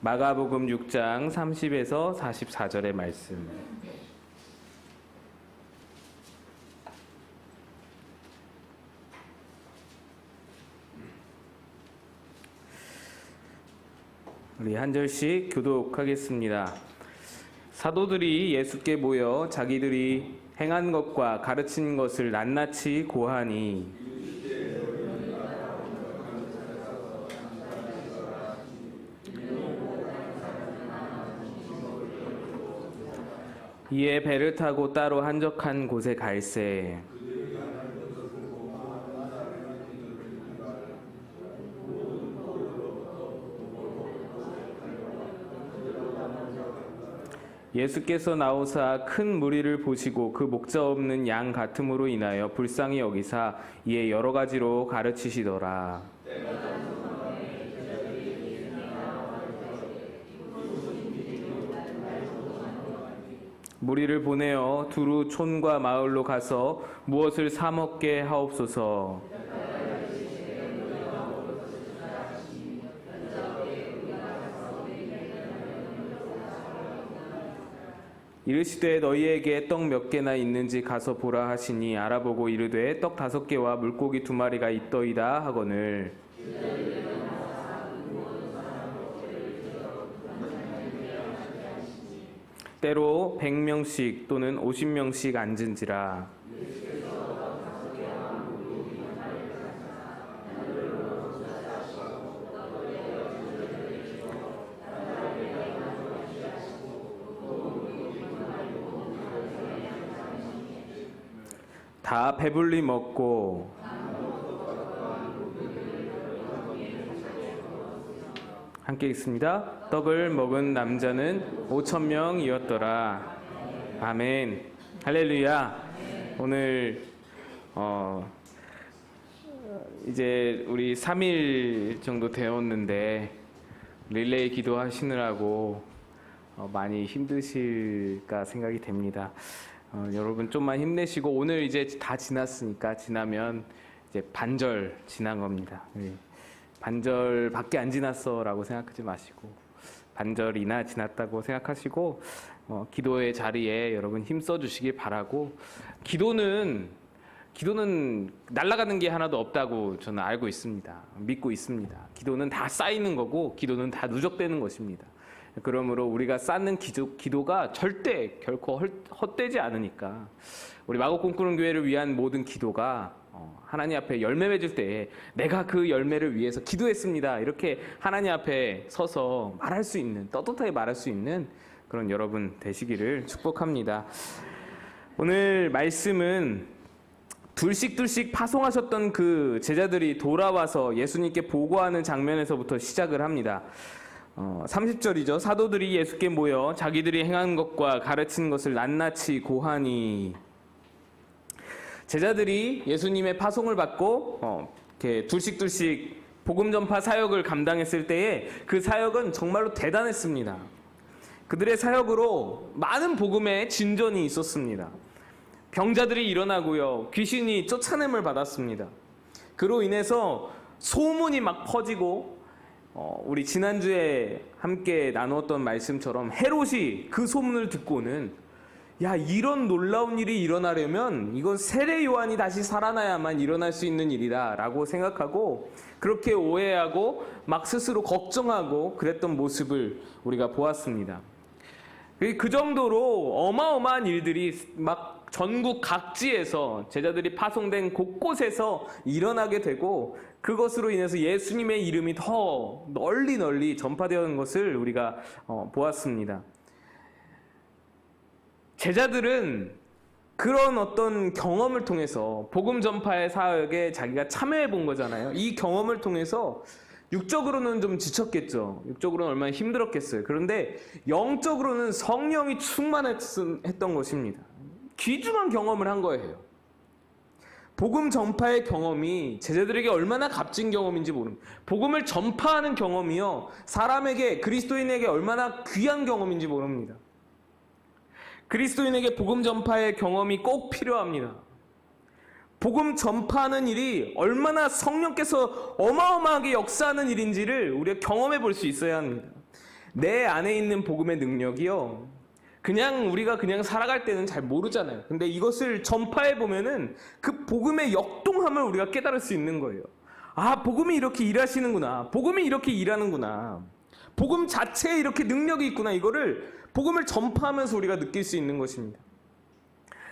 마가복음 6장 30에서 44절의 말씀. 우리 한 절씩 교독하겠습니다. 사도들이 예수께 모여 자기들이 행한 것과 가르친 것을 낱낱이 고하니 이에 배를 타고 따로 한적한 곳에 갈새 예수께서 나오사 큰 무리를 보시고 그 목자 없는 양 같음으로 인하여 불쌍히 여기사 이에 여러 가지로 가르치시더라. 무리를 보내어 두루 촌과 마을로 가서 무엇을 사 먹게 하옵소서. 이르시되 너희에게 떡 몇 개나 있는지 가서 보라 하시니 알아보고 이르되 떡 5개와 물고기 2마리가 있더이다 하거늘 때로 100명씩 또는 50명씩 앉은지라. 다 배불리 먹고 함께 읽습니다. 떡을 먹은 남자는 5,000명이었더라. 아멘. 할렐루야. 오늘 이제 우리 3일 정도 되었는데 릴레이 기도하시느라고 많이 힘드실까 생각이 됩니다. 여러분 좀만 힘내시고 오늘 이제 다 지났으니까 지나면 이제 반절 지난 겁니다. 반절밖에 안 지났어라고 생각하지 마시고 반절이나 지났다고 생각하시고 기도의 자리에 여러분 힘써 주시길 바라고 기도는 날아가는 게 하나도 없다고 저는 알고 있습니다. 믿고 있습니다. 기도는 다 쌓이는 거고 기도는 다 누적되는 것입니다. 그러므로 우리가 쌓는 기도가 절대 결코 헛되지 않으니까 우리 마곡 꿈꾸는 교회를 위한 모든 기도가 하나님 앞에 열매 맺을 때에 내가 그 열매를 위해서 기도했습니다. 이렇게 하나님 앞에 서서 말할 수 있는 떳떳하게 말할 수 있는 그런 여러분 되시기를 축복합니다. 오늘 말씀은 둘씩 파송하셨던 그 제자들이 돌아와서 예수님께 보고하는 장면에서부터 시작을 합니다. 30절이죠. 사도들이 예수께 모여 자기들이 행한 것과 가르친 것을 낱낱이 고하니 제자들이 예수님의 파송을 받고 이렇게 둘씩 복음 전파 사역을 감당했을 때에 그 사역은 정말로 대단했습니다. 그들의 사역으로 많은 복음의 진전이 있었습니다. 병자들이 일어나고요. 귀신이 쫓아냄을 받았습니다. 그로 인해서 소문이 막 퍼지고 우리 지난주에 함께 나누었던 말씀처럼 헤롯이 그 소문을 듣고는 야, 이런 놀라운 일이 일어나려면 이건 세례 요한이 다시 살아나야만 일어날 수 있는 일이다 라고 생각하고 그렇게 오해하고 막 스스로 걱정하고 그랬던 모습을 우리가 보았습니다. 그 정도로 어마어마한 일들이 막 전국 각지에서 제자들이 파송된 곳곳에서 일어나게 되고 그것으로 인해서 예수님의 이름이 더 널리 전파되는 것을 우리가 보았습니다. 제자들은 그런 어떤 경험을 통해서 복음 전파의 사역에 자기가 참여해 본 거잖아요. 이 경험을 통해서 육적으로는 좀 지쳤겠죠. 육적으로는 얼마나 힘들었겠어요. 그런데 영적으로는 성령이 충만했던 것입니다. 귀중한 경험을 한 거예요. 복음 전파의 경험이 제자들에게 얼마나 값진 경험인지 모릅니다. 복음을 전파하는 경험이요, 사람에게, 그리스도인에게 얼마나 귀한 경험인지 모릅니다. 그리스도인에게 복음 전파의 경험이 꼭 필요합니다. 복음 전파하는 일이 얼마나 성령께서 어마어마하게 역사하는 일인지를 우리가 경험해 볼 수 있어야 합니다. 내 안에 있는 복음의 능력이요, 그냥 우리가 그냥 살아갈 때는 잘 모르잖아요. 근데 이것을 전파해 보면은 그 복음의 역동함을 우리가 깨달을 수 있는 거예요. 아, 복음이 이렇게 일하시는구나. 복음이 이렇게 일하는구나. 복음 자체에 이렇게 능력이 있구나. 이거를 복음을 전파하면서 우리가 느낄 수 있는 것입니다.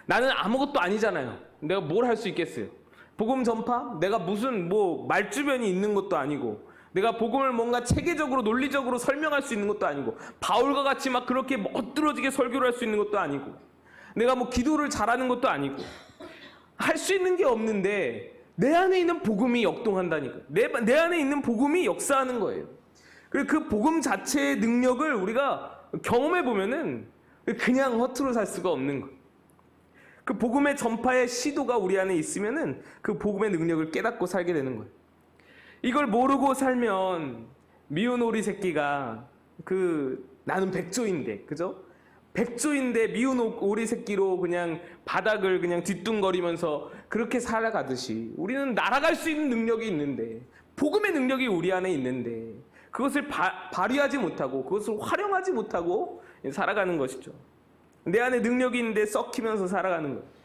나는 아무것도 아니잖아요. 내가 뭘 할 수 있겠어요? 복음 전파? 내가 무슨 말주변이 있는 것도 아니고, 내가 복음을 뭔가 체계적으로 논리적으로 설명할 수 있는 것도 아니고, 바울과 같이 막 그렇게 멋들어지게 설교를 할 수 있는 것도 아니고, 내가 기도를 잘하는 것도 아니고, 할 수 있는 게 없는데 내 안에 있는 복음이 역동한다니까. 내 안에 있는 복음이 역사하는 거예요. 그리고 그 복음 자체의 능력을 우리가 경험해 보면은 그냥 허투루 살 수가 없는 거예요. 그 복음의 전파의 시도가 우리 안에 있으면은 그 복음의 능력을 깨닫고 살게 되는 거예요. 이걸 모르고 살면 미운 오리 새끼가 나는 백조인데, 그죠? 백조인데 미운 오리 새끼로 그냥 바닥을 그냥 뒤뚱거리면서 그렇게 살아가듯이, 우리는 날아갈 수 있는 능력이 있는데, 복음의 능력이 우리 안에 있는데 그것을 발휘하지 못하고 그것을 활용하지 못하고 살아가는 것이죠. 내 안에 능력이 있는데 썩히면서 살아가는 거예요.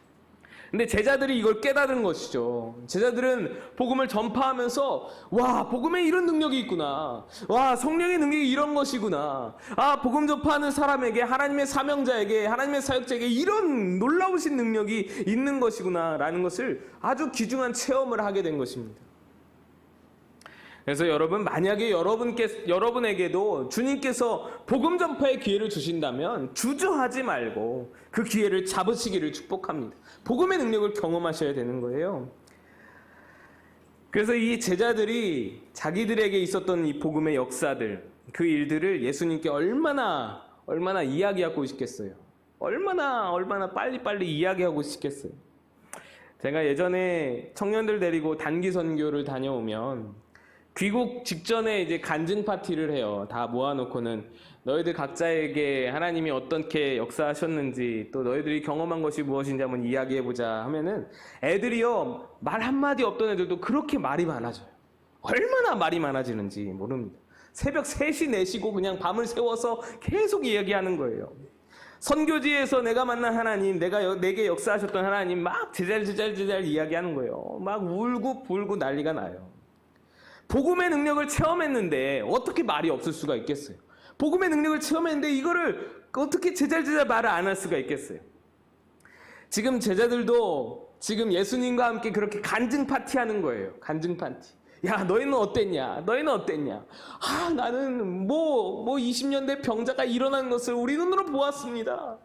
근데 제자들이 이걸 깨달은 것이죠. 제자들은 복음을 전파하면서, 와, 복음에 이런 능력이 있구나. 와, 성령의 능력이 이런 것이구나. 아, 복음 전파하는 사람에게, 하나님의 사명자에게, 하나님의 사역자에게 이런 놀라우신 능력이 있는 것이구나 라는 것을 아주 귀중한 체험을 하게 된 것입니다. 그래서 여러분, 만약에 여러분에게도 주님께서 복음 전파의 기회를 주신다면 주저하지 말고 그 기회를 잡으시기를 축복합니다. 복음의 능력을 경험하셔야 되는 거예요. 그래서 이 제자들이 자기들에게 있었던 이 복음의 역사들, 그 일들을 예수님께 얼마나 이야기하고 싶겠어요. 얼마나 빨리 이야기하고 싶겠어요. 제가 예전에 청년들 데리고 단기 선교를 다녀오면 귀국 직전에 이제 간증 파티를 해요. 다 모아놓고는 너희들 각자에게 하나님이 어떻게 역사하셨는지, 또 너희들이 경험한 것이 무엇인지 한번 이야기해보자 하면은 애들이요, 말 한마디 없던 애들도 그렇게 말이 많아져요. 얼마나 말이 많아지는지 모릅니다. 새벽 3시, 4시고 그냥 밤을 새워서 계속 이야기하는 거예요. 선교지에서 내가 만난 하나님, 내게 역사하셨던 하나님 막 제잘 이야기하는 거예요. 막 울고 불고 난리가 나요. 복음의 능력을 체험했는데 어떻게 말이 없을 수가 있겠어요? 복음의 능력을 체험했는데 이거를 어떻게 제잘 말을 안 할 수가 있겠어요? 지금 제자들도 지금 예수님과 함께 그렇게 간증 파티하는 거예요. 간증 파티. 야, 너희는 어땠냐? 아, 나는 20년대 병자가 일어난 것을 우리 눈으로 보았습니다.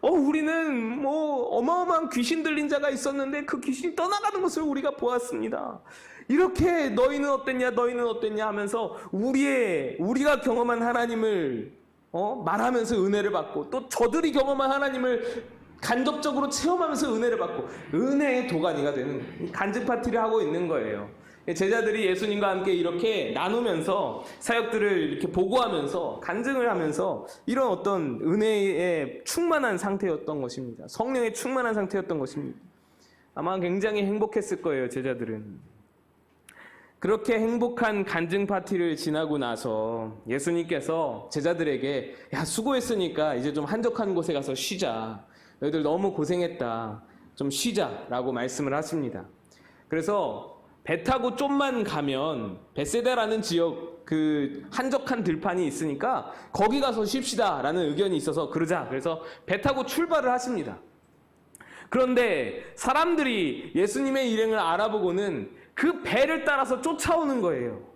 우리는 어마어마한 귀신 들린 자가 있었는데 그 귀신이 떠나가는 것을 우리가 보았습니다. 이렇게 너희는 어땠냐 하면서 우리가 경험한 하나님을 말하면서 은혜를 받고, 또 저들이 경험한 하나님을 간접적으로 체험하면서 은혜를 받고, 은혜의 도가니가 되는 간증 파티를 하고 있는 거예요. 제자들이 예수님과 함께 이렇게 나누면서 사역들을 이렇게 보고하면서 간증을 하면서 이런 어떤 은혜에 충만한 상태였던 것입니다. 성령에 충만한 상태였던 것입니다. 아마 굉장히 행복했을 거예요, 제자들은. 그렇게 행복한 간증 파티를 지나고 나서 예수님께서 제자들에게, 야, 수고했으니까 이제 좀 한적한 곳에 가서 쉬자. 너희들 너무 고생했다. 좀 쉬자라고 말씀을 하십니다. 그래서 배 타고 좀만 가면 벳세다라는 지역 그 한적한 들판이 있으니까 거기 가서 쉽시다라는 의견이 있어서 그러자. 그래서 배 타고 출발을 하십니다. 그런데 사람들이 예수님의 일행을 알아보고는 그 배를 따라서 쫓아오는 거예요.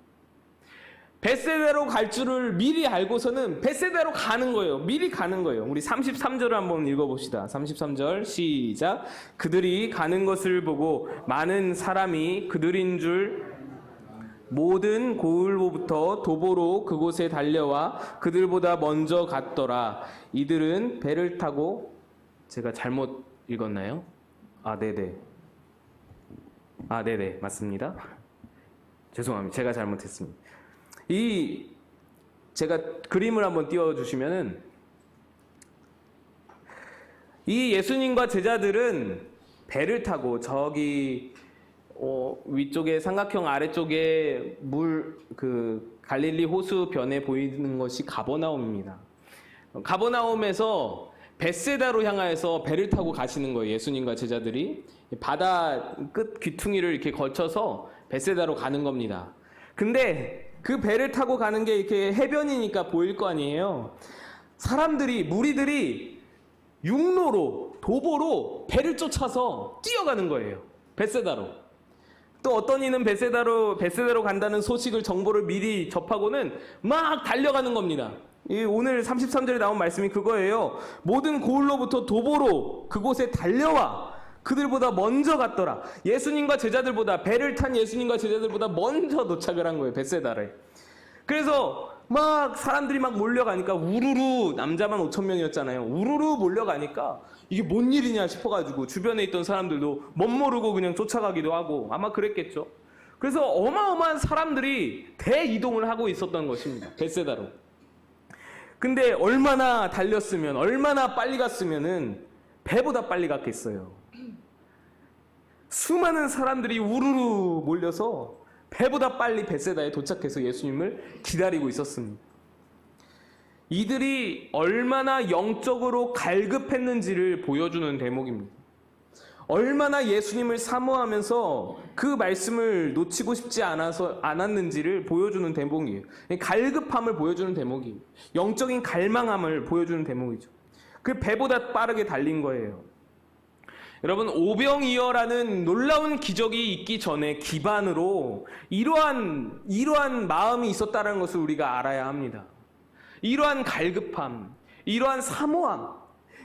벳세다로 갈 줄을 미리 알고서는 벳세다로 가는 거예요. 미리 가는 거예요. 우리 33절을 한번 읽어봅시다. 33절 시작. 그들이 가는 것을 보고 많은 사람이 그들인 줄 모든 고을로부터 도보로 그곳에 달려와 그들보다 먼저 갔더라. 이들은 배를 타고, 제가 잘못 읽었나요? 네네, 맞습니다. 죄송합니다. 제가 잘못했습니다. 제가 그림을 한번 띄워주시면은, 이 예수님과 제자들은 배를 타고 저기 위쪽에 삼각형 아래쪽에 갈릴리 호수 변에 보이는 것이 가버나움입니다. 가버나움에서 벳세다로 향하여서 배를 타고 가시는 거예요. 예수님과 제자들이 바다 끝 귀퉁이를 이렇게 거쳐서 벳세다로 가는 겁니다. 근데 그 배를 타고 가는 게 이렇게 해변이니까 보일 거 아니에요. 무리들이 육로로, 도보로 배를 쫓아서 뛰어가는 거예요. 벳세다로. 또 어떤 이는 벳세다로 간다는 정보를 미리 접하고는 막 달려가는 겁니다. 오늘 33절에 나온 말씀이 그거예요. 모든 고을로부터 도보로 그곳에 달려와 그들보다 먼저 갔더라. 배를 탄 예수님과 제자들보다 먼저 도착을 한 거예요. 벳세다를. 그래서 막 사람들이 막 몰려가니까 우르르, 남자만 5,000명이었잖아요. 우르르 몰려가니까 이게 뭔 일이냐 싶어가지고 주변에 있던 사람들도 멋모르고 그냥 쫓아가기도 하고 아마 그랬겠죠. 그래서 어마어마한 사람들이 대이동을 하고 있었던 것입니다. 벳세다로. 근데 얼마나 달렸으면, 얼마나 빨리 갔으면은 배보다 빨리 갔겠어요. 수많은 사람들이 우르르 몰려서 배보다 빨리 벳세다에 도착해서 예수님을 기다리고 있었습니다. 이들이 얼마나 영적으로 갈급했는지를 보여주는 대목입니다. 얼마나 예수님을 사모하면서 그 말씀을 놓치고 싶지 않았는지를 보여주는 대목이에요. 갈급함을 보여주는 대목이에요. 영적인 갈망함을 보여주는 대목이죠. 그 배보다 빠르게 달린 거예요. 여러분, 오병이어라는 놀라운 기적이 있기 전에 기반으로 이러한 마음이 있었다는 것을 우리가 알아야 합니다. 이러한 갈급함, 이러한 사모함,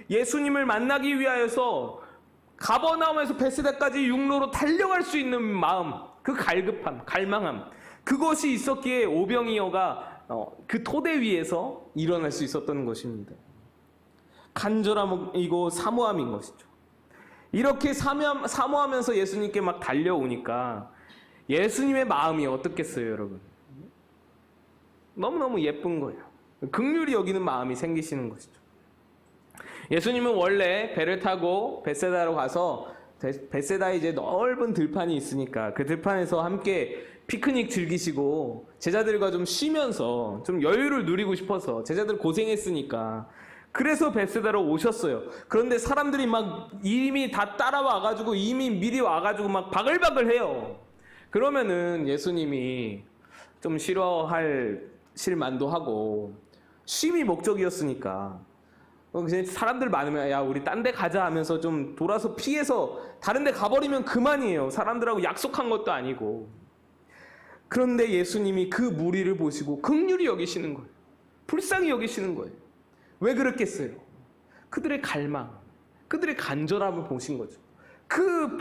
예수님을 만나기 위하여서 가버나움에서 벳세다까지 육로로 달려갈 수 있는 마음, 그 갈급함, 갈망함, 그것이 있었기에 오병이어가 그 토대 위에서 일어날 수 있었던 것입니다. 간절함이고 사모함인 것이죠. 이렇게 사모하면서 예수님께 막 달려오니까 예수님의 마음이 어떻겠어요, 여러분? 너무너무 예쁜 거예요. 긍휼히 여기는 마음이 생기시는 것이죠. 예수님은 원래 배를 타고 벳세다로 가서 벳세다에 이제 넓은 들판이 있으니까 그 들판에서 함께 피크닉 즐기시고 제자들과 좀 쉬면서 좀 여유를 누리고 싶어서, 제자들 고생했으니까 그래서 벳세다로 오셨어요. 그런데 사람들이 막 이미 다 따라와가지고 이미 미리 와가지고 막 바글바글해요. 그러면은 예수님이 좀 싫어할 실만도 하고, 쉼이 목적이었으니까 그냥 사람들 많으면 야 우리 딴 데 가자 하면서 좀 돌아서 피해서 다른 데 가버리면 그만이에요. 사람들하고 약속한 것도 아니고. 그런데 예수님이 그 무리를 보시고 긍휼히 여기시는 거예요. 불쌍히 여기시는 거예요. 왜 그랬겠어요? 그들의 갈망, 그들의 간절함을 보신 거죠. 그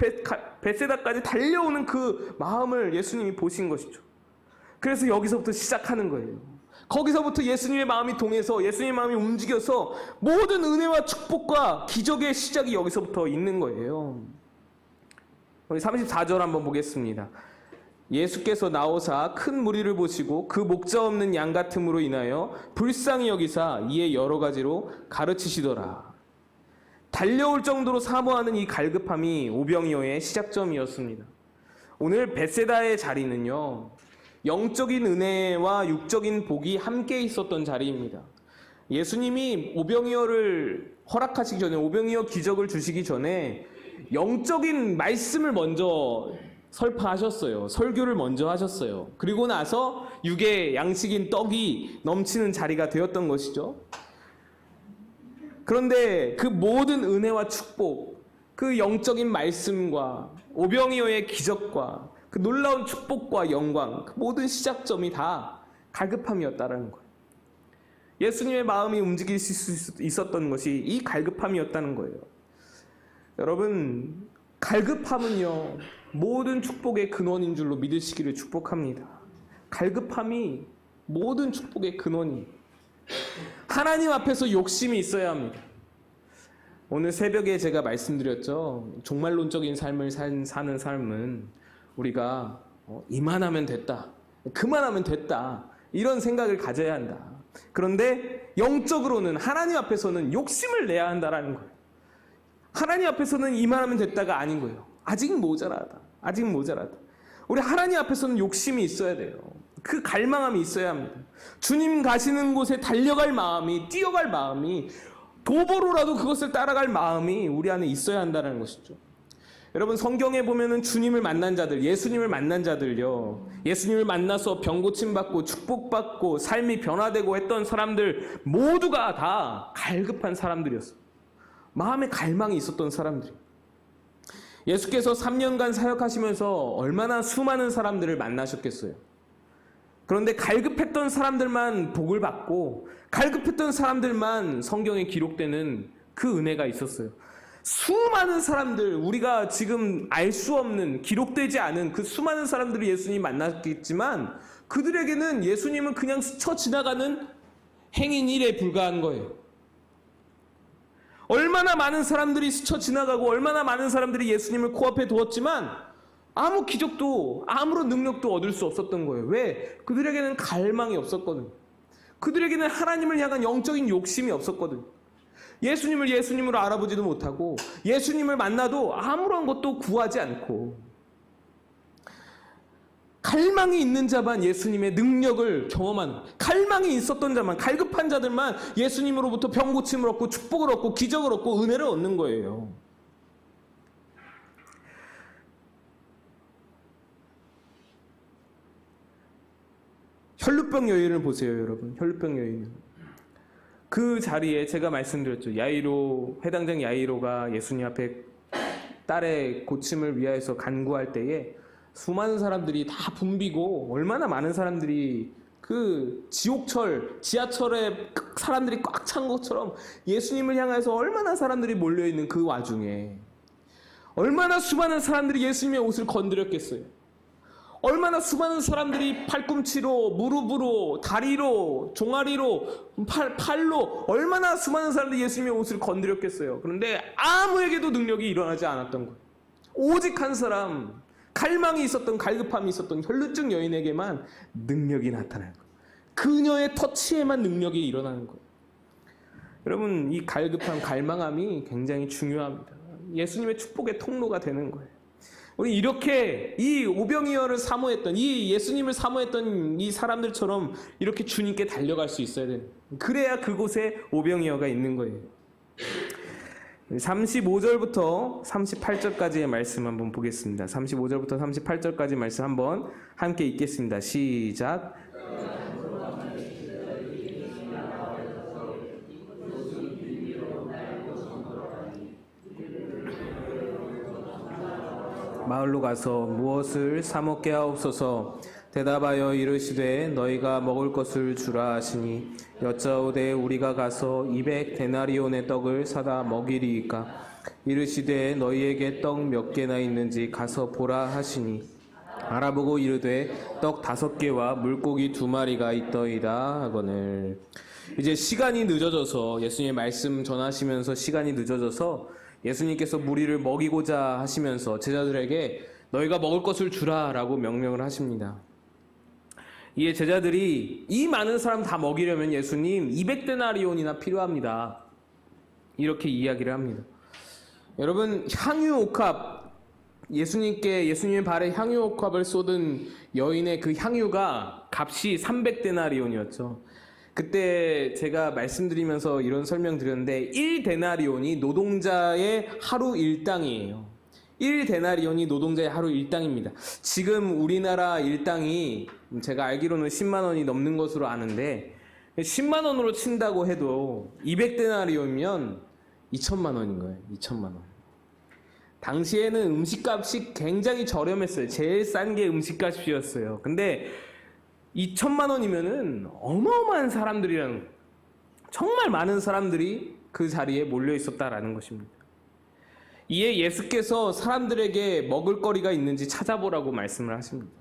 벳세다까지 달려오는 그 마음을 예수님이 보신 것이죠. 그래서 여기서부터 시작하는 거예요. 거기서부터 예수님의 마음이 동해서, 예수님의 마음이 움직여서 모든 은혜와 축복과 기적의 시작이 여기서부터 있는 거예요. 우리 34절 한번 보겠습니다. 예수께서 나오사 큰 무리를 보시고 그 목자 없는 양 같음으로 인하여 불쌍히 여기사 이에 여러 가지로 가르치시더라. 달려올 정도로 사모하는 이 갈급함이 오병이어의 시작점이었습니다. 오늘 벳세다의 자리는요, 영적인 은혜와 육적인 복이 함께 있었던 자리입니다. 예수님이 오병이어를 허락하시기 전에, 오병이어 기적을 주시기 전에 영적인 말씀을 먼저 설파하셨어요. 설교를 먼저 하셨어요. 그리고 나서 육의 양식인 떡이 넘치는 자리가 되었던 것이죠. 그런데 그 모든 은혜와 축복, 그 영적인 말씀과 오병이어의 기적과 그 놀라운 축복과 영광, 그 모든 시작점이 다 갈급함이었다는 거예요. 예수님의 마음이 움직일 수 있었던 것이 이 갈급함이었다는 거예요. 여러분, 갈급함은요, 모든 축복의 근원인 줄로 믿으시기를 축복합니다. 갈급함이 모든 축복의 근원이, 하나님 앞에서 욕심이 있어야 합니다. 오늘 새벽에 제가 말씀드렸죠. 종말론적인 삶을 사는 삶은 우리가 이만하면 됐다, 그만하면 됐다, 이런 생각을 가져야 한다. 그런데 영적으로는 하나님 앞에서는 욕심을 내야 한다라는 거예요. 하나님 앞에서는 이만하면 됐다가 아닌 거예요. 아직 모자라다. 아직 모자라다. 우리 하나님 앞에서는 욕심이 있어야 돼요. 그 갈망함이 있어야 합니다. 주님 가시는 곳에 달려갈 마음이, 뛰어갈 마음이, 도보로라도 그것을 따라갈 마음이 우리 안에 있어야 한다는 것이죠. 여러분, 성경에 보면은 주님을 만난 자들, 예수님을 만난 자들요, 예수님을 만나서 병 고침받고 축복받고 삶이 변화되고 했던 사람들 모두가 다 갈급한 사람들이었어요. 마음에 갈망이 있었던 사람들이. 예수께서 3년간 사역하시면서 얼마나 수많은 사람들을 만나셨겠어요. 그런데 갈급했던 사람들만 복을 받고 갈급했던 사람들만 성경에 기록되는 그 은혜가 있었어요. 수많은 사람들, 우리가 지금 알 수 없는, 기록되지 않은 그 수많은 사람들이 예수님 만났겠지만 그들에게는 예수님은 그냥 스쳐 지나가는 행인 일에 불과한 거예요. 얼마나 많은 사람들이 스쳐 지나가고 얼마나 많은 사람들이 예수님을 코앞에 두었지만 아무 기적도 아무런 능력도 얻을 수 없었던 거예요. 왜? 그들에게는 갈망이 없었거든. 그들에게는 하나님을 향한 영적인 욕심이 없었거든. 예수님을 예수님으로 알아보지도 못하고 예수님을 만나도 아무런 것도 구하지 않고, 갈망이 있는 자만 예수님의 능력을 경험하는, 갈망이 있었던 자만, 갈급한 자들만 예수님으로부터 병 고침을 얻고 축복을 얻고 기적을 얻고 은혜를 얻는 거예요. 혈루병 여인을 보세요, 여러분. 혈루병 여인. 그 자리에 제가 말씀드렸죠. 야이로, 회당장 야이로가 예수님 앞에 딸의 고침을 위하여서 간구할 때에 수많은 사람들이 다 붐비고 얼마나 많은 사람들이 그 지옥철, 지하철에 사람들이 꽉 찬 것처럼 예수님을 향해서 얼마나 사람들이 몰려있는 그 와중에 얼마나 수많은 사람들이 예수님의 옷을 건드렸겠어요. 얼마나 수많은 사람들이 팔꿈치로, 무릎으로, 다리로, 종아리로, 팔로 얼마나 수많은 사람들이 예수님의 옷을 건드렸겠어요. 그런데 아무에게도 능력이 일어나지 않았던 거예요. 오직 한 사람, 갈망이 있었던, 갈급함이 있었던 혈루증 여인에게만 능력이 나타나는 거예요. 그녀의 터치에만 능력이 일어나는 거예요. 여러분, 이 갈급함, 갈망함이 굉장히 중요합니다. 예수님의 축복의 통로가 되는 거예요. 우리 이렇게 이 오병이어를 사모했던, 이 예수님을 사모했던 이 사람들처럼 이렇게 주님께 달려갈 수 있어야 돼요. 그래야 그곳에 오병이어가 있는 거예요. 35절부터 38절까지의 말씀 한번 보겠습니다. 35절부터 38절까지 말씀 한번 함께 읽겠습니다. 시작. 마을로 가서 무엇을 사 먹게 하옵소서. 대답하여 이르시되 너희가 먹을 것을 주라 하시니 여짜오되 우리가 가서 200데나리온의 떡을 사다 먹이리이까. 이르시되 너희에게 떡 몇 개나 있는지 가서 보라 하시니 알아보고 이르되 떡 5개와 물고기 2마리가 있더이다 하거늘. 이제 시간이 늦어져서, 예수님의 말씀 전하시면서 시간이 늦어져서 예수님께서 무리를 먹이고자 하시면서 제자들에게 너희가 먹을 것을 주라 라고 명령을 하십니다. 이에 제자들이 이 많은 사람 다 먹이려면 예수님 200데나리온이나 필요합니다. 이렇게 이야기를 합니다. 여러분, 향유옥합, 예수님의 발에 향유옥합을 쏟은 여인의 그 향유가 값이 300데나리온이었죠. 그때 제가 말씀드리면서 이런 설명드렸는데 1데나리온이 노동자의 하루 일당이에요. 1데나리온이 노동자의 하루 일당입니다. 지금 우리나라 일당이 제가 알기로는 10만 원이 넘는 것으로 아는데 10만 원으로 친다고 해도 200데나리온이면 2천만 원인 거예요. 2천만 원. 당시에는 음식값이 굉장히 저렴했어요. 제일 싼 게 음식값이었어요. 근데 2천만 원이면은 어마어마한 사람들이랑 정말 많은 사람들이 그 자리에 몰려 있었다라는 것입니다. 이에 예수께서 사람들에게 먹을 거리가 있는지 찾아보라고 말씀을 하십니다.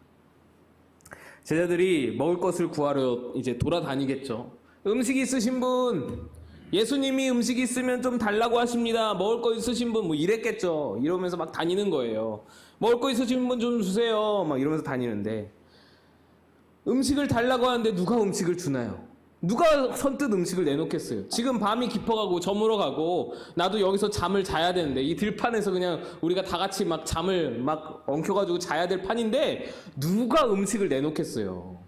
제자들이 먹을 것을 구하러 이제 돌아다니겠죠. 음식 있으신 분, 예수님이 음식 있으면 좀 달라고 하십니다. 먹을 거 있으신 분, 뭐 이랬겠죠. 이러면서 막 다니는 거예요. 먹을 거 있으신 분 좀 주세요. 막 이러면서 다니는데 음식을 달라고 하는데 누가 음식을 주나요? 누가 선뜻 음식을 내놓겠어요? 지금 밤이 깊어가고 저물어가고 나도 여기서 잠을 자야 되는데 이 들판에서 그냥 우리가 다 같이 막 잠을 막 엉켜가지고 자야 될 판인데 누가 음식을 내놓겠어요?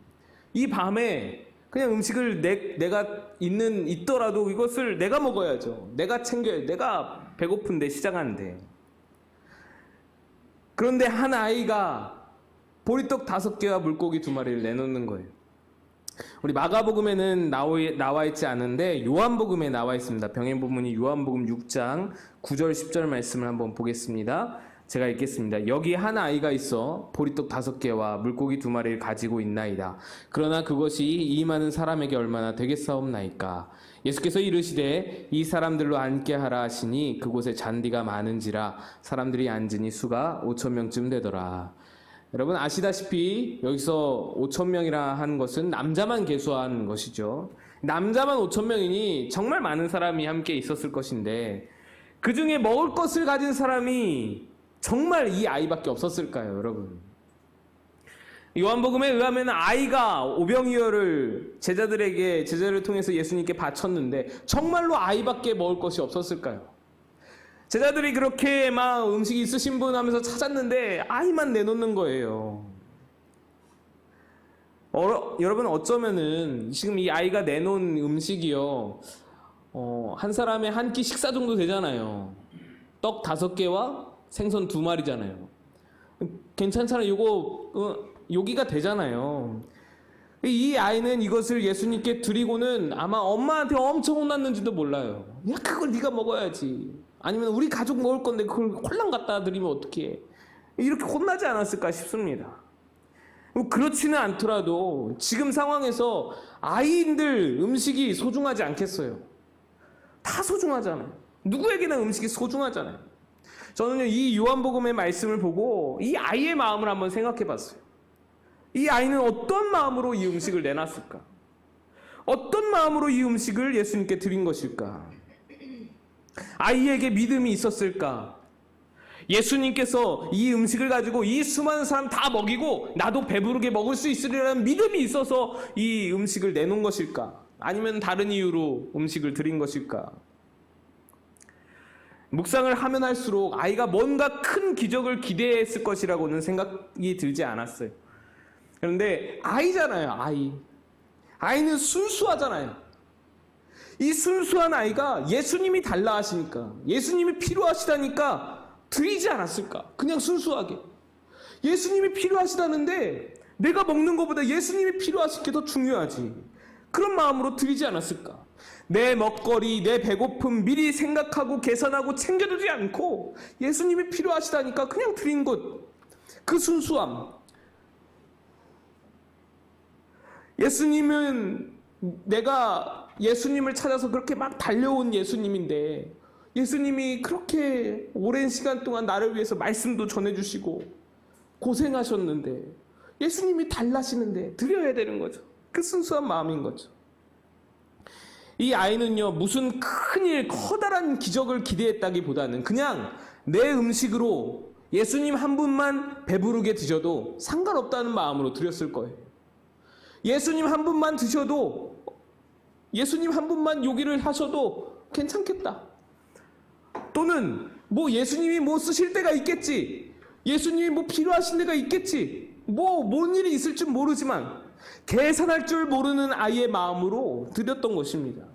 이 밤에 그냥 음식을 내가 있더라도 이것을 내가 먹어야죠. 내가 챙겨야, 내가 배고픈데 시장하는데. 그런데 한 아이가 보리떡 5개와 물고기 2마리를 내놓는 거예요. 우리 마가복음에는 나와 있지 않은데 요한복음에 나와 있습니다. 병행 부분이 요한복음 6장 9절 10절 말씀을 한번 보겠습니다. 제가 읽겠습니다. 여기 한 아이가 있어 보리떡 5개와 물고기 2마리를 가지고 있나이다. 그러나 그것이 이 많은 사람에게 얼마나 되겠사옵나이까. 예수께서 이르시되 이 사람들로 앉게 하라 하시니 그곳에 잔디가 많은지라 사람들이 앉으니 수가 5,000명쯤 되더라. 여러분 아시다시피 여기서 5,000명이라 한 것은 남자만 계수한 것이죠. 남자만 5,000명이니 정말 많은 사람이 함께 있었을 것인데 그 중에 먹을 것을 가진 사람이 정말 이 아이밖에 없었을까요, 여러분? 요한복음에 의하면 아이가 오병이어를 제자들을 통해서 예수님께 바쳤는데 정말로 아이밖에 먹을 것이 없었을까요? 제자들이 그렇게 막 음식이 있으신 분 하면서 찾았는데 아이만 내놓는 거예요. 여러분 어쩌면은 지금 이 아이가 내놓은 음식이요, 한 사람의 한 끼 식사 정도 되잖아요. 떡 5개와 생선 2마리잖아요. 괜찮잖아요. 요거 요기가 되잖아요. 이 아이는 이것을 예수님께 드리고는 아마 엄마한테 엄청 혼났는지도 몰라요. 야, 그걸 네가 먹어야지. 아니면 우리 가족 먹을 건데 그걸 홀랑 갖다 드리면 어떡해. 이렇게 혼나지 않았을까 싶습니다. 그렇지는 않더라도 지금 상황에서 아이들 음식이 소중하지 않겠어요? 다 소중하잖아요. 누구에게나 음식이 소중하잖아요. 저는요, 이 요한복음의 말씀을 보고 이 아이의 마음을 한번 생각해 봤어요. 이 아이는 어떤 마음으로 이 음식을 내놨을까? 어떤 마음으로 이 음식을 예수님께 드린 것일까? 아이에게 믿음이 있었을까? 예수님께서 이 음식을 가지고 이 수많은 사람 다 먹이고 나도 배부르게 먹을 수 있으리라는 믿음이 있어서 이 음식을 내놓은 것일까? 아니면 다른 이유로 음식을 드린 것일까? 묵상을 하면 할수록 아이가 뭔가 큰 기적을 기대했을 것이라고는 생각이 들지 않았어요. 그런데 아이잖아요, 아이. 아이는 순수하잖아요. 이 순수한 아이가 예수님이 달라 하시니까, 예수님이 필요하시다니까 드리지 않았을까? 그냥 순수하게. 예수님이 필요하시다는데 내가 먹는 것보다 예수님이 필요하신 게 더 중요하지. 그런 마음으로 드리지 않았을까? 내 먹거리, 내 배고픔 미리 생각하고 계산하고 챙겨두지 않고 예수님이 필요하시다니까 그냥 드린 것. 그 순수함. 예수님은 내가 예수님을 찾아서 그렇게 막 달려온 예수님인데 예수님이 그렇게 오랜 시간 동안 나를 위해서 말씀도 전해주시고 고생하셨는데 예수님이 달라시는데 드려야 되는 거죠. 그 순수한 마음인 거죠. 이 아이는요, 무슨 큰일, 커다란 기적을 기대했다기보다는 그냥 내 음식으로 예수님 한 분만 배부르게 드셔도 상관없다는 마음으로 드렸을 거예요. 예수님 한 분만 드셔도, 예수님 한 분만 요기를 하셔도 괜찮겠다. 또는 뭐 예수님이 뭐 쓰실 때가 있겠지. 예수님이 뭐 필요하신 데가 있겠지. 뭔 일이 있을 줄 모르지만 계산할 줄 모르는 아이의 마음으로 드렸던 것입니다.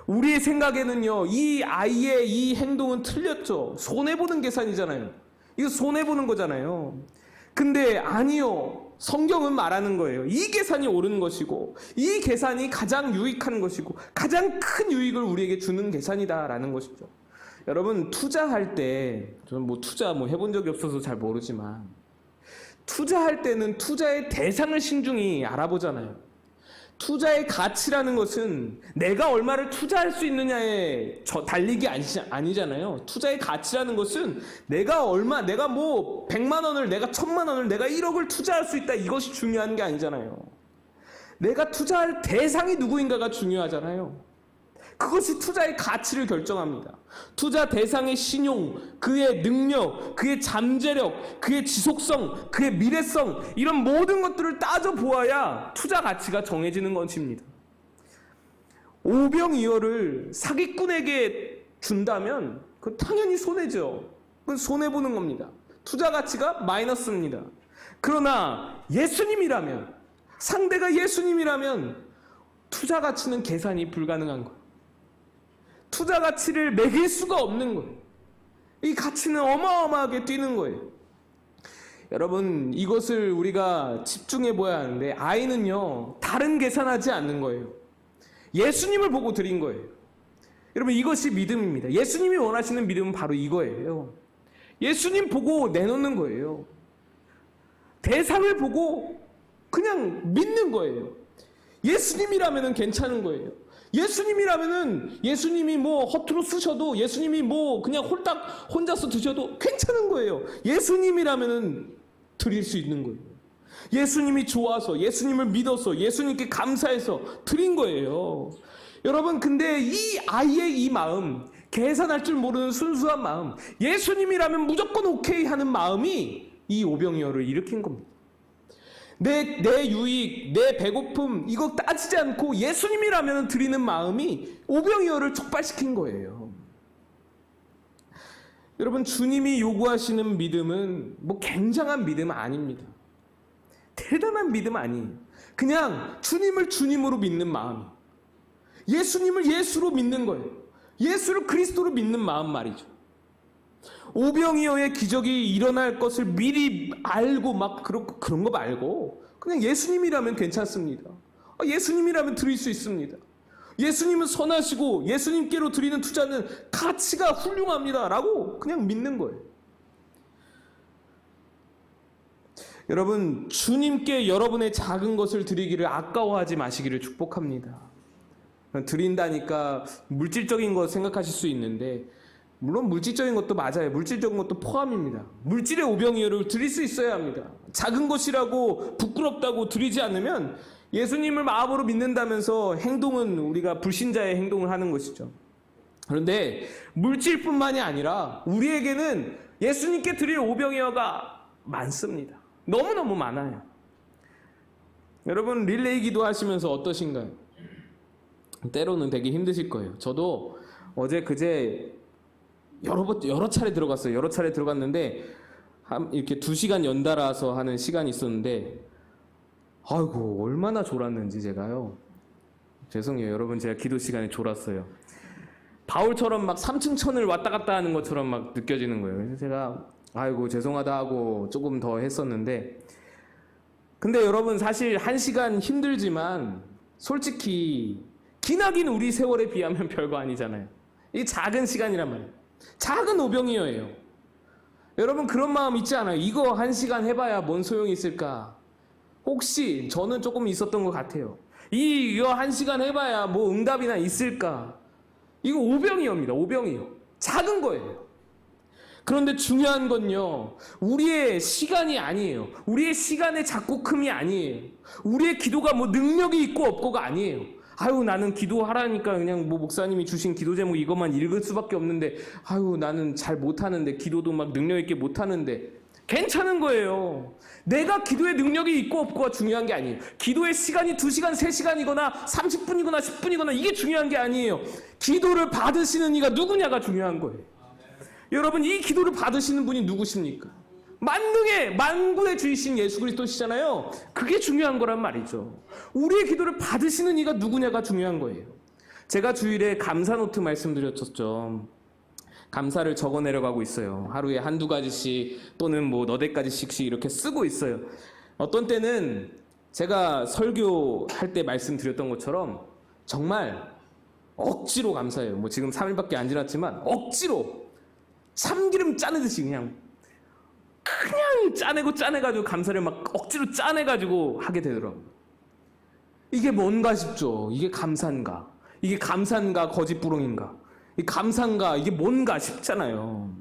우리의 생각에는요, 이 아이의 이 행동은 틀렸죠. 손해보는 계산이잖아요. 이거 손해보는 거잖아요. 근데 아니요. 성경은 말하는 거예요. 이 계산이 옳은 것이고 이 계산이 가장 유익한 것이고 가장 큰 유익을 우리에게 주는 계산이다라는 것이죠. 여러분 투자할 때, 저는 투자 해본 적이 없어서 잘 모르지만 투자할 때는 투자의 대상을 신중히 알아보잖아요. 투자의 가치라는 것은 내가 얼마를 투자할 수 있느냐에 달리기 아니잖아요. 투자의 가치라는 것은 내가 100만 원을, 내가 1000만 원을, 내가 1억을 투자할 수 있다, 이것이 중요한 게 아니잖아요. 내가 투자할 대상이 누구인가가 중요하잖아요. 그것이 투자의 가치를 결정합니다. 투자 대상의 신용, 그의 능력, 그의 잠재력, 그의 지속성, 그의 미래성, 이런 모든 것들을 따져보아야 투자 가치가 정해지는 것입니다. 오병이어를 사기꾼에게 준다면 그 당연히 손해죠. 그건 손해보는 겁니다. 투자 가치가 마이너스입니다. 그러나 예수님이라면, 상대가 예수님이라면 투자 가치는 계산이 불가능한 거예요. 투자 가치를 매길 수가 없는 거예요. 이 가치는 어마어마하게 뛰는 거예요. 여러분, 이것을 우리가 집중해 보아야 하는데, 아이는요 다른 계산하지 않는 거예요. 예수님을 보고 드린 거예요. 여러분, 이것이 믿음입니다. 예수님이 원하시는 믿음은 바로 이거예요. 예수님 보고 내놓는 거예요. 대상을 보고 그냥 믿는 거예요. 예수님이라면 괜찮은 거예요. 예수님이라면은 예수님이 뭐 허투루 쓰셔도, 예수님이 뭐 그냥 홀딱 혼자서 드셔도 괜찮은 거예요. 예수님이라면은 드릴 수 있는 거예요. 예수님이 좋아서, 예수님을 믿어서, 예수님께 감사해서 드린 거예요. 여러분, 근데 이 아이의 이 마음, 계산할 줄 모르는 순수한 마음, 예수님이라면 무조건 오케이 하는 마음이 이 오병이어를 일으킨 겁니다. 내 유익, 내 배고픔 이거 따지지 않고 예수님이라면 드리는 마음이 오병이어를 촉발시킨 거예요. 여러분, 주님이 요구하시는 믿음은 뭐 굉장한 믿음은 아닙니다. 대단한 믿음 아니에요. 그냥 주님을 주님으로 믿는 마음, 예수님을 예수로 믿는 거예요. 예수를 그리스도로 믿는 마음 말이죠. 오병이어의 기적이 일어날 것을 미리 알고 막 그런 거 말고 그냥 예수님이라면 괜찮습니다. 예수님이라면 드릴 수 있습니다. 예수님은 선하시고 예수님께로 드리는 투자는 가치가 훌륭합니다 라고 그냥 믿는 거예요. 여러분, 주님께 여러분의 작은 것을 드리기를 아까워하지 마시기를 축복합니다. 드린다니까 물질적인 거 생각하실 수 있는데, 물론 물질적인 것도 맞아요. 물질적인 것도 포함입니다. 물질의 오병이어를 드릴 수 있어야 합니다. 작은 것이라고 부끄럽다고 드리지 않으면 예수님을 마음으로 믿는다면서 행동은 우리가 불신자의 행동을 하는 것이죠. 그런데 물질뿐만이 아니라 우리에게는 예수님께 드릴 오병이어가 많습니다. 너무너무 많아요. 여러분, 릴레이 기도 하시면서 어떠신가요? 때로는 되게 힘드실 거예요. 저도 어제 그제 여러 차례 들어갔어요. 여러 차례 들어갔는데 이렇게 2시간 연달아서 하는 시간이 있었는데, 아이고 얼마나 졸았는지 제가요. 죄송해요 여러분, 제가 기도 시간에 졸았어요. 바울처럼 막 3층 천을 왔다 갔다 하는 것처럼 막 느껴지는 거예요. 그래서 제가 아이고 죄송하다 하고 조금 더 했었는데, 근데 여러분 사실 1시간 힘들지만 솔직히 기나긴 우리 세월에 비하면 별거 아니잖아요. 이 작은 시간이란 말이에요. 작은 오병이어예요. 여러분, 그런 마음 있지 않아요? 이거 1시간 해봐야 뭔 소용이 있을까? 혹시 저는 조금 있었던 것 같아요. 이거 1시간 해봐야 뭐 응답이나 있을까? 이거 오병이어입니다. 오병이어. 작은 거예요. 그런데 중요한 건요, 우리의 시간이 아니에요. 우리의 시간의 작고큼이 아니에요. 우리의 기도가 뭐 능력이 있고 없고가 아니에요. 아유, 나는 기도하라니까 그냥 뭐 목사님이 주신 기도 제목 이것만 읽을 수밖에 없는데, 아유, 나는 잘 못하는데, 기도도 막 능력 있게 못하는데, 괜찮은 거예요. 내가 기도에 능력이 있고 없고가 중요한 게 아니에요. 기도의 시간이 2시간, 3시간이거나 30분이거나 10분이거나 이게 중요한 게 아니에요. 기도를 받으시는 이가 누구냐가 중요한 거예요. 여러분, 이 기도를 받으시는 분이 누구십니까? 만능의 만군의 주이신 예수 그리스도시잖아요. 그게 중요한 거란 말이죠. 우리의 기도를 받으시는 이가 누구냐가 중요한 거예요. 제가 주일에 감사 노트 말씀드렸었죠. 감사를 적어 내려가고 있어요. 하루에 1-2가지씩 또는 뭐 너댓 가지씩 이렇게 쓰고 있어요. 어떤 때는 제가 설교할 때 말씀드렸던 것처럼 정말 억지로 감사해요. 뭐 지금 3일밖에 안 지났지만 억지로 참기름 짜내듯이 그냥 짜내가지고 감사를 막 억지로 짜내가지고 하게 되더라고요. 이게 뭔가 싶죠. 이게 감사인가? 이게 감사인가 거짓부렁인가? 이 감사인가 이게 뭔가 싶잖아요.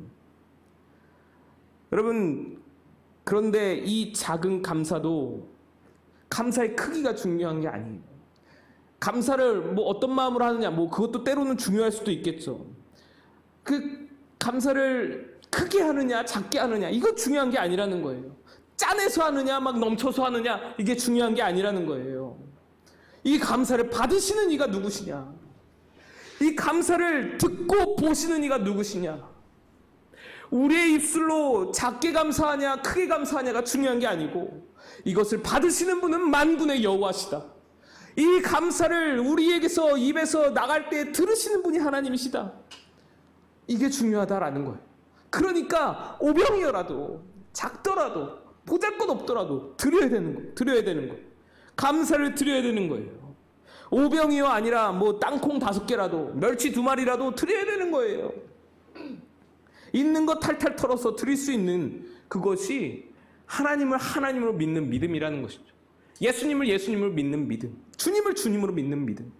여러분, 그런데 이 작은 감사도 감사의 크기가 중요한 게 아니에요. 감사를 뭐 어떤 마음으로 하느냐, 뭐 그것도 때로는 중요할 수도 있겠죠. 그 감사를 크게 하느냐 작게 하느냐 이거 중요한 게 아니라는 거예요. 짜내서 하느냐 막 넘쳐서 하느냐 이게 중요한 게 아니라는 거예요. 이 감사를 받으시는 이가 누구시냐, 이 감사를 듣고 보시는 이가 누구시냐? 우리의 입술로 작게 감사하냐 크게 감사하냐가 중요한 게 아니고 이것을 받으시는 분은 만군의 여호와시다. 이 감사를 우리에게서 입에서 나갈 때 들으시는 분이 하나님이시다. 이게 중요하다라는 거예요. 그러니까 오병이어라도 작더라도 보잘것없더라도 드려야 되는 거예요. 드려야 되는 거예요. 감사를 드려야 되는 거예요. 오병이어 아니라 뭐 땅콩 5개라도 멸치 2마리라도 드려야 되는 거예요. 있는 거 탈탈 털어서 드릴 수 있는 그것이 하나님을 하나님으로 믿는 믿음이라는 것이죠. 예수님을 예수님으로 믿는 믿음, 주님을 주님으로 믿는 믿음.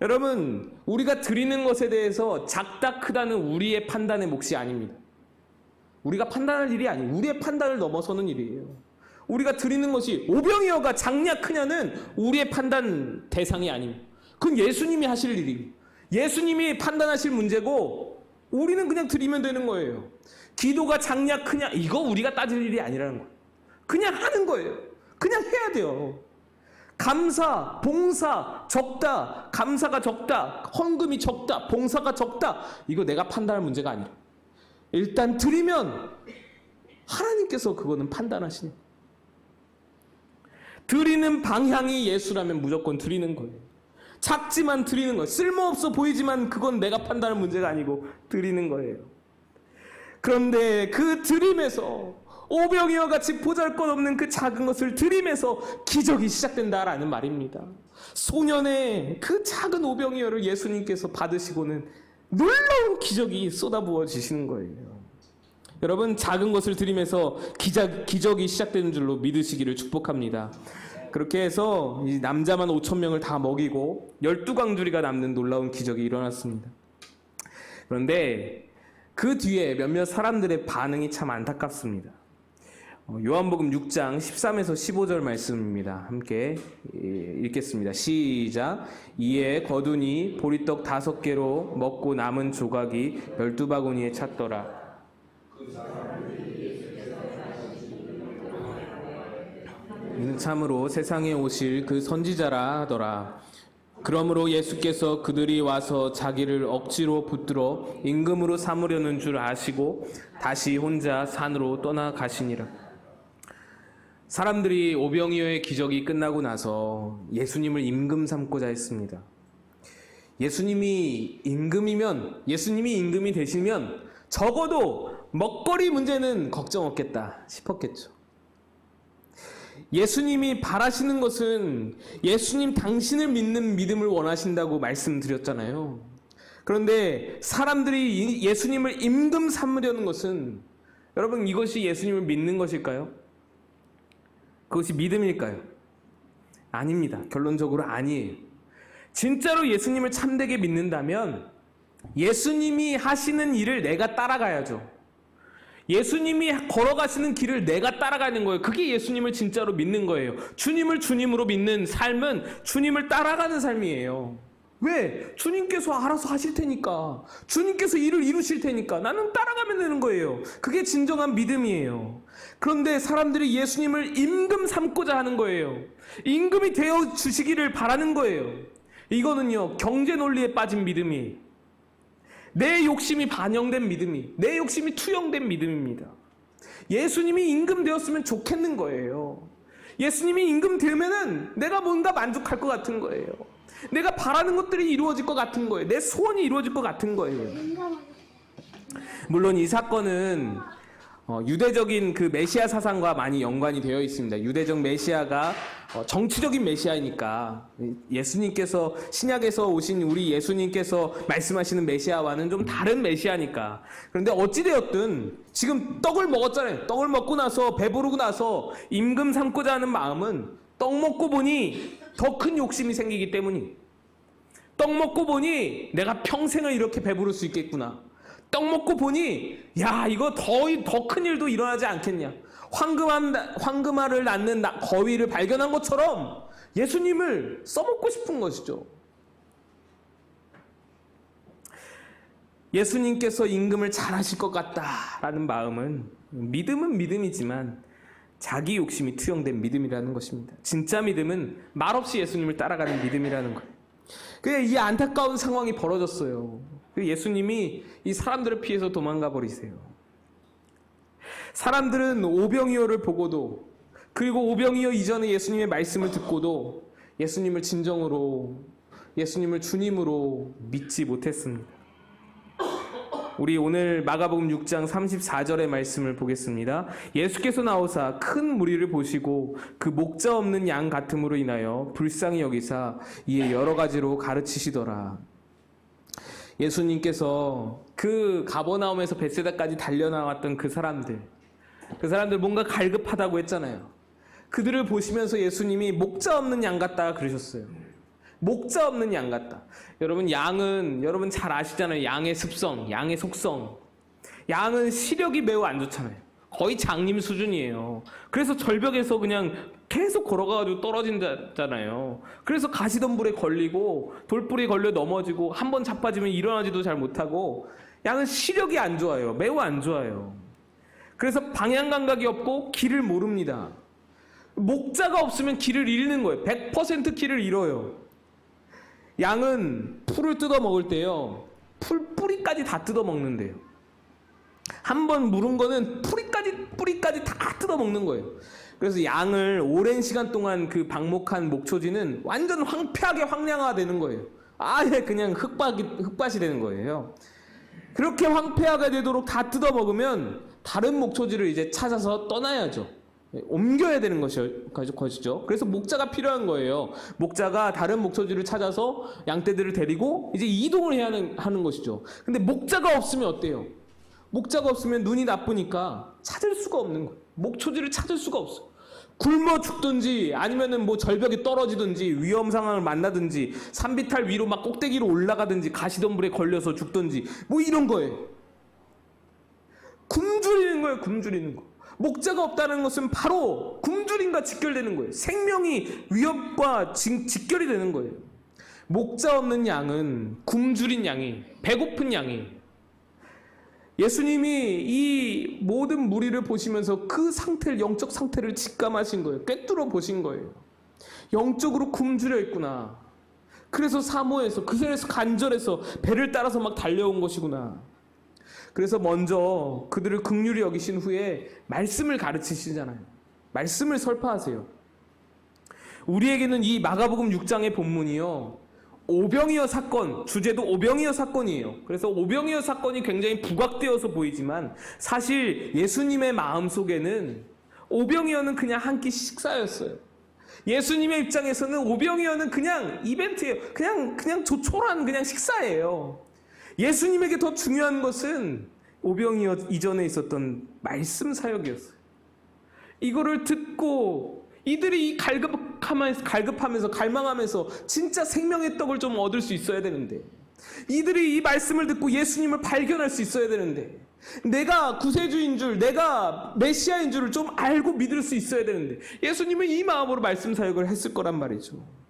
여러분, 우리가 드리는 것에 대해서 작다 크다는 우리의 판단의 몫이 아닙니다. 우리가 판단할 일이 아니에요. 우리의 판단을 넘어서는 일이에요. 우리가 드리는 것이 오병이어가 작냐 크냐는 우리의 판단 대상이 아닙니다. 그건 예수님이 하실 일이에요. 예수님이 판단하실 문제고 우리는 그냥 드리면 되는 거예요. 기도가 작냐 크냐 이거 우리가 따질 일이 아니라는 거예요. 그냥 하는 거예요. 그냥 해야 돼요. 감사, 봉사 적다, 감사가 적다, 헌금이 적다, 봉사가 적다 이거 내가 판단할 문제가 아니라 일단 드리면 하나님께서 그거는 판단하시는 거예요. 드리는 방향이 예수라면 무조건 드리는 거예요. 작지만 드리는 거예요. 쓸모없어 보이지만 그건 내가 판단할 문제가 아니고 드리는 거예요. 그런데 그 드림에서 오병이어 같이 보잘것없는 그 작은 것을 드림에서 기적이 시작된다라는 말입니다. 소년의 그 작은 오병이어를 예수님께서 받으시고는 놀라운 기적이 쏟아부어지시는 거예요. 여러분, 작은 것을 드리면서 기적이 시작되는 줄로 믿으시기를 축복합니다. 그렇게 해서 이 남자만 5,000명을 다 먹이고 12광주리가 남는 놀라운 기적이 일어났습니다. 그런데 그 뒤에 몇몇 사람들의 반응이 참 안타깝습니다. 요한복음 6장 13에서 15절 말씀입니다. 함께 읽겠습니다. 시작. 이에 거두니 보리떡 5개로 먹고 남은 조각이 12바구니에 찼더라. 이는 참으로 세상에 오실 그 선지자라 하더라. 그러므로 예수께서 그들이 와서 자기를 억지로 붙들어 임금으로 삼으려는 줄 아시고 다시 혼자 산으로 떠나가시니라. 사람들이 오병이어의 기적이 끝나고 나서 예수님을 임금 삼고자 했습니다. 예수님이 임금이 되시면 적어도 먹거리 문제는 걱정 없겠다 싶었겠죠. 예수님이 바라시는 것은 예수님 당신을 믿는 믿음을 원하신다고 말씀드렸잖아요. 그런데 사람들이 예수님을 임금 삼으려는 것은 여러분 이것이 예수님을 믿는 것일까요? 그것이 믿음일까요? 아닙니다. 결론적으로 아니에요. 진짜로 예수님을 참되게 믿는다면 예수님이 하시는 일을 내가 따라가야죠. 예수님이 걸어가시는 길을 내가 따라가는 거예요. 그게 예수님을 진짜로 믿는 거예요. 주님을 주님으로 믿는 삶은 주님을 따라가는 삶이에요. 왜? 주님께서 알아서 하실 테니까. 주님께서 일을 이루실 테니까 나는 따라가면 되는 거예요. 그게 진정한 믿음이에요. 그런데 사람들이 예수님을 임금 삼고자 하는 거예요. 임금이 되어 주시기를 바라는 거예요. 이거는요, 경제 논리에 빠진 믿음이에요. 내 욕심이 반영된 믿음이, 내 욕심이 투영된 믿음입니다. 예수님이 임금 되었으면 좋겠는 거예요. 예수님이 임금 되면은 내가 뭔가 만족할 것 같은 거예요. 내가 바라는 것들이 이루어질 것 같은 거예요. 내 소원이 이루어질 것 같은 거예요. 물론 이 사건은 유대적인 그 메시아 사상과 많이 연관이 되어 있습니다. 유대적 메시아가 정치적인 메시아이니까 예수님께서 신약에서 오신 우리 예수님께서 말씀하시는 메시아와는 좀 다른 메시아니까. 그런데 어찌되었든 지금 떡을 먹었잖아요. 떡을 먹고 나서 배부르고 나서 임금 삼고자 하는 마음은 떡 먹고 보니 더 큰 욕심이 생기기 때문이. 떡 먹고 보니 내가 평생을 이렇게 배부를 수 있겠구나. 떡 먹고 보니 야 이거 더 큰 일도 일어나지 않겠냐. 황금알을 낳는 거위를 발견한 것처럼 예수님을 써먹고 싶은 것이죠. 예수님께서 임금을 잘하실 것 같다라는 마음은 믿음은 믿음이지만 자기 욕심이 투영된 믿음이라는 것입니다. 진짜 믿음은 말없이 예수님을 따라가는 믿음이라는 거예요. 그냥 이 안타까운 상황이 벌어졌어요. 예수님이 이 사람들을 피해서 도망가 버리세요. 사람들은 오병이어를 보고도, 그리고 오병이어 이전에 예수님의 말씀을 듣고도 예수님을 진정으로, 예수님을 주님으로 믿지 못했습니다. 우리 오늘 마가복음 6장 34절의 말씀을 보겠습니다. 예수께서 나오사 큰 무리를 보시고 그 목자 없는 양 같음으로 인하여 불쌍히 여기사 이에 여러 가지로 가르치시더라. 예수님께서 그 가버나움에서 벳세다까지 달려나왔던 그 사람들 뭔가 갈급하다고 했잖아요. 그들을 보시면서 예수님이 목자 없는 양 같다 그러셨어요. 목자 없는 양 같다. 여러분, 양은 여러분 잘 아시잖아요. 양의 습성, 양의 속성. 양은 시력이 매우 안 좋잖아요. 거의 장님 수준이에요. 그래서 절벽에서 그냥 계속 걸어가지고 떨어진다잖아요. 그래서 가시덤불에 걸리고 돌불에 걸려 넘어지고 한번 자빠지면 일어나지도 잘 못하고, 양은 시력이 안 좋아요. 매우 안 좋아요. 그래서 방향 감각이 없고 길을 모릅니다. 목자가 없으면 길을 잃는 거예요. 100% 길을 잃어요. 양은 풀을 뜯어 먹을 때요, 풀 뿌리까지 다 뜯어 먹는데요. 한번 물은 거는 뿌리까지 다 뜯어 먹는 거예요. 그래서 양을 오랜 시간 동안 그 방목한 목초지는 완전 황폐하게 황량화되는 거예요. 아예 그냥 흙밭이 되는 거예요. 그렇게 황폐하게 되도록 다 뜯어 먹으면 다른 목초지를 이제 찾아서 떠나야죠. 옮겨야 되는 것이죠. 그래서 목자가 필요한 거예요. 목자가 다른 목초지를 찾아서 양떼들을 데리고 이제 이동을 해야 하는 것이죠. 근데 목자가 없으면 어때요? 목자가 없으면 눈이 나쁘니까 찾을 수가 없는 거예요. 목초지를 찾을 수가 없어요. 굶어 죽든지 아니면은 뭐 절벽에 떨어지든지 위험 상황을 만나든지 산비탈 위로 막 꼭대기로 올라가든지 가시덤불에 걸려서 죽든지 뭐 이런 거예요. 굶주리는 거예요. 굶주리는 거. 목자가 없다는 것은 바로 굶주림과 직결되는 거예요. 생명이 위협과 직결이 되는 거예요. 목자 없는 양은 굶주린 양이, 배고픈 양이. 예수님이 이 모든 무리를 보시면서 그 상태를, 영적 상태를 직감하신 거예요. 꿰뚫어 보신 거예요. 영적으로 굶주려 있구나. 그래서 사모해서, 그 자리에서 간절해서 배를 따라서 막 달려온 것이구나. 그래서 먼저 그들을 긍휼히 여기신 후에 말씀을 가르치시잖아요. 말씀을 설파하세요. 우리에게는 이 마가복음 6장의 본문이요, 오병이어 사건, 주제도 오병이어 사건이에요. 그래서 오병이어 사건이 굉장히 부각되어서 보이지만 사실 예수님의 마음속에는 오병이어는 그냥 한 끼 식사였어요. 예수님의 입장에서는 오병이어는 그냥 이벤트예요. 그냥 조촐한 그냥 식사예요. 예수님에게 더 중요한 것은 오병이어 이전에 있었던 말씀 사역이었어요. 이거를 듣고 이들이 갈급하면서 갈망하면서 진짜 생명의 떡을 좀 얻을 수 있어야 되는데, 이들이 이 말씀을 듣고 예수님을 발견할 수 있어야 되는데, 내가 구세주인 줄, 내가 메시아인 줄을 좀 알고 믿을 수 있어야 되는데, 예수님은 이 마음으로 말씀 사역을 했을 거란 말이죠.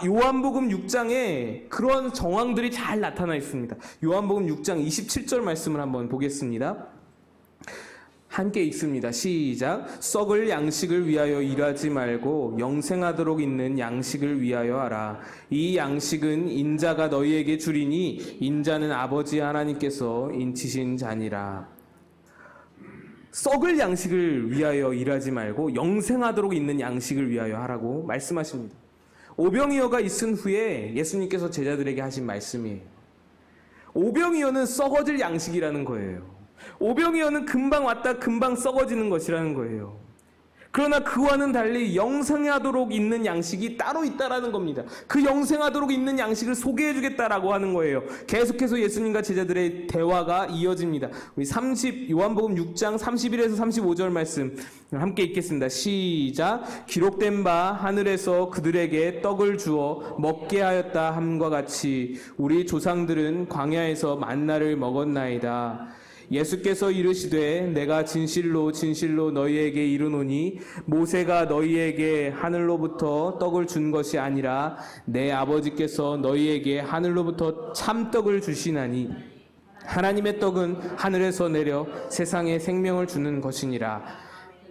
요한복음 6장에 그런 정황들이 잘 나타나 있습니다. 요한복음 6장 27절 말씀을 한번 보겠습니다. 함께 읽습니다. 시작. 썩을 양식을 위하여 일하지 말고 영생하도록 있는 양식을 위하여 하라. 이 양식은 인자가 너희에게 주리니 인자는 아버지 하나님께서 인치신 자니라. 썩을 양식을 위하여 일하지 말고 영생하도록 있는 양식을 위하여 하라고 말씀하십니다. 오병이어가 있은 후에 예수님께서 제자들에게 하신 말씀이에요. 오병이어는 썩어질 양식이라는 거예요. 오병이어는 금방 왔다 금방 썩어지는 것이라는 거예요. 그러나 그와는 달리 영생하도록 있는 양식이 따로 있다라는 겁니다. 그 영생하도록 있는 양식을 소개해 주겠다라고 하는 거예요. 계속해서 예수님과 제자들의 대화가 이어집니다. 우리 요한복음 6장 31에서 35절 말씀 함께 읽겠습니다. 시작. 기록된 바 하늘에서 그들에게 떡을 주어 먹게 하였다 함과 같이 우리 조상들은 광야에서 만나를 먹었나이다. 예수께서 이르시되 내가 진실로 진실로 너희에게 이르노니 모세가 너희에게 하늘로부터 떡을 준 것이 아니라 내 아버지께서 너희에게 하늘로부터 참떡을 주시나니 하나님의 떡은 하늘에서 내려 세상에 생명을 주는 것이니라.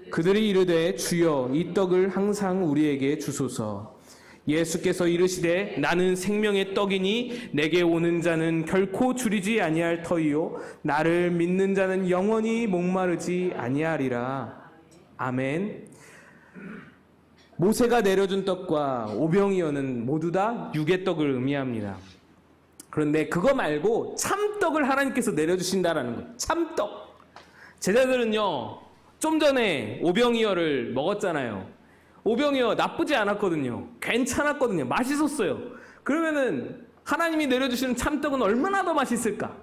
그들이 이르되 주여 이 떡을 항상 우리에게 주소서. 예수께서 이르시되 나는 생명의 떡이니 내게 오는 자는 결코 줄이지 아니할 터이요 나를 믿는 자는 영원히 목마르지 아니하리라. 아멘. 모세가 내려준 떡과 오병이어는 모두 다 육의 떡을 의미합니다. 그런데 그거 말고 참떡을 하나님께서 내려주신다라는 거예요. 참떡. 제자들은요, 좀 전에 오병이어를 먹었잖아요. 오병이어 나쁘지 않았거든요. 괜찮았거든요. 맛있었어요. 그러면은 하나님이 내려주시는 참떡은 얼마나 더 맛있을까?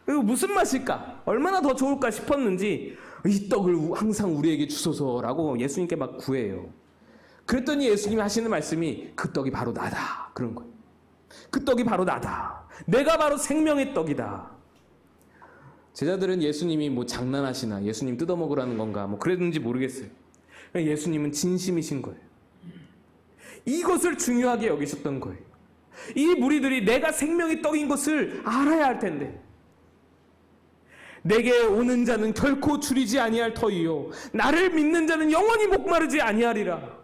그리고 무슨 맛일까? 얼마나 더 좋을까 싶었는지 이 떡을 항상 우리에게 주소서라고 예수님께 막 구해요. 그랬더니 예수님이 하시는 말씀이 그 떡이 바로 나다. 그런 거예요. 그 떡이 바로 나다. 내가 바로 생명의 떡이다. 제자들은 예수님이 뭐 장난하시나 예수님 뜯어먹으라는 건가 뭐 그랬는지 모르겠어요. 예수님은 진심이신 거예요. 이것을 중요하게 여기셨던 거예요. 이 무리들이 내가 생명의 떡인 것을 알아야 할 텐데 내게 오는 자는 결코 줄이지 아니할 터이요 나를 믿는 자는 영원히 목마르지 아니하리라.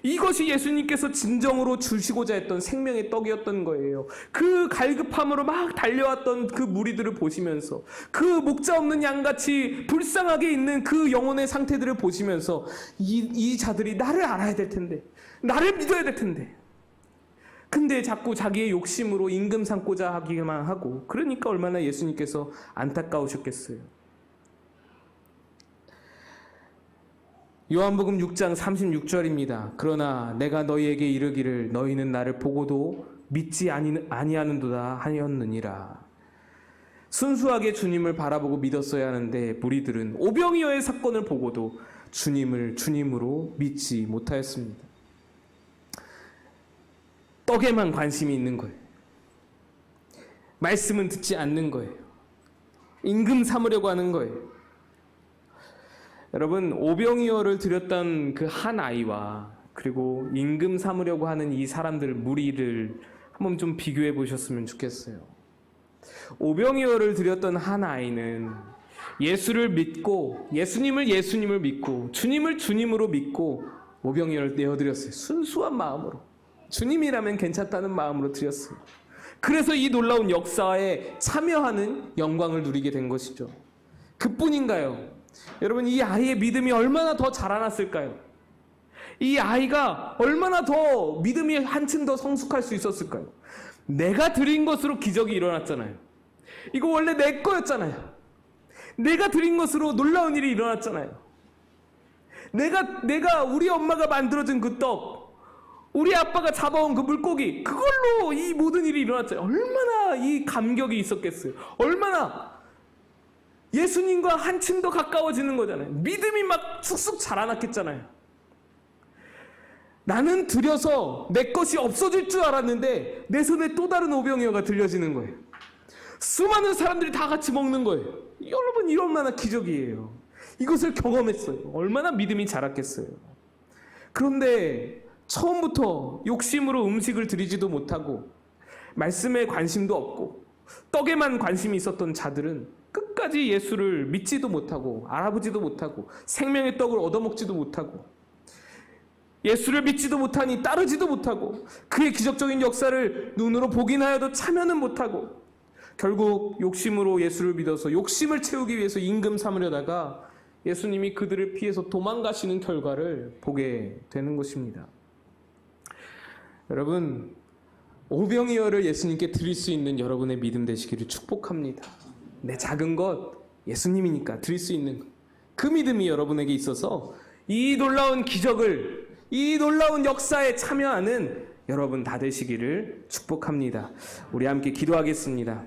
이것이 예수님께서 진정으로 주시고자 했던 생명의 떡이었던 거예요. 그 갈급함으로 막 달려왔던 그 무리들을 보시면서 그 목자 없는 양같이 불쌍하게 있는 그 영혼의 상태들을 보시면서 이 자들이 나를 알아야 될 텐데 나를 믿어야 될 텐데 근데 자꾸 자기의 욕심으로 임금 삼고자 하기만 하고 그러니까 얼마나 예수님께서 안타까우셨겠어요. 요한복음 6장 36절입니다. 그러나 내가 너희에게 이르기를 너희는 나를 보고도 믿지 아니하는도다 하였느니라. 순수하게 주님을 바라보고 믿었어야 하는데 무리들은 오병이어의 사건을 보고도 주님을 주님으로 믿지 못하였습니다. 떡에만 관심이 있는 거예요. 말씀은 듣지 않는 거예요. 임금 삼으려고 하는 거예요. 여러분, 오병이어를 드렸던 그 한 아이와 그리고 임금 삼으려고 하는 이 사람들 무리를 한번 좀 비교해 보셨으면 좋겠어요. 오병이어를 드렸던 한 아이는 예수를 믿고 예수님을 믿고 주님을 주님으로 믿고 오병이어를 내어드렸어요. 순수한 마음으로 주님이라면 괜찮다는 마음으로 드렸어요. 그래서 이 놀라운 역사에 참여하는 영광을 누리게 된 것이죠. 그뿐인가요? 여러분, 이 아이의 믿음이 얼마나 더 자라났을까요? 이 아이가 얼마나 더 믿음이 한층 더 성숙할 수 있었을까요? 내가 드린 것으로 기적이 일어났잖아요. 이거 원래 내 거였잖아요. 내가 드린 것으로 놀라운 일이 일어났잖아요. 내가 우리 엄마가 만들어준 그 떡, 우리 아빠가 잡아온 그 물고기, 그걸로 이 모든 일이 일어났잖아요. 얼마나 이 감격이 있었겠어요. 얼마나 예수님과 한층 더 가까워지는 거잖아요. 믿음이 막 쑥쑥 자라났겠잖아요. 나는 들여서 내 것이 없어질 줄 알았는데 내 손에 또 다른 오병이어가 들려지는 거예요. 수많은 사람들이 다 같이 먹는 거예요. 여러분, 이럴 만한 기적이에요. 이것을 경험했어요. 얼마나 믿음이 자랐겠어요. 그런데 처음부터 욕심으로 음식을 드리지도 못하고 말씀에 관심도 없고 떡에만 관심이 있었던 자들은 끝까지 예수를 믿지도 못하고 알아보지도 못하고 생명의 떡을 얻어먹지도 못하고 예수를 믿지도 못하니 따르지도 못하고 그의 기적적인 역사를 눈으로 보긴 하여도 참여는 못하고 결국 욕심으로 예수를 믿어서 욕심을 채우기 위해서 임금 삼으려다가 예수님이 그들을 피해서 도망가시는 결과를 보게 되는 것입니다. 여러분, 오병이어를 예수님께 드릴 수 있는 여러분의 믿음 되시기를 축복합니다. 내 작은 것 예수님이니까 드릴 수 있는 것. 그 믿음이 여러분에게 있어서 이 놀라운 기적을, 이 놀라운 역사에 참여하는 여러분 다 되시기를 축복합니다. 우리 함께 기도하겠습니다.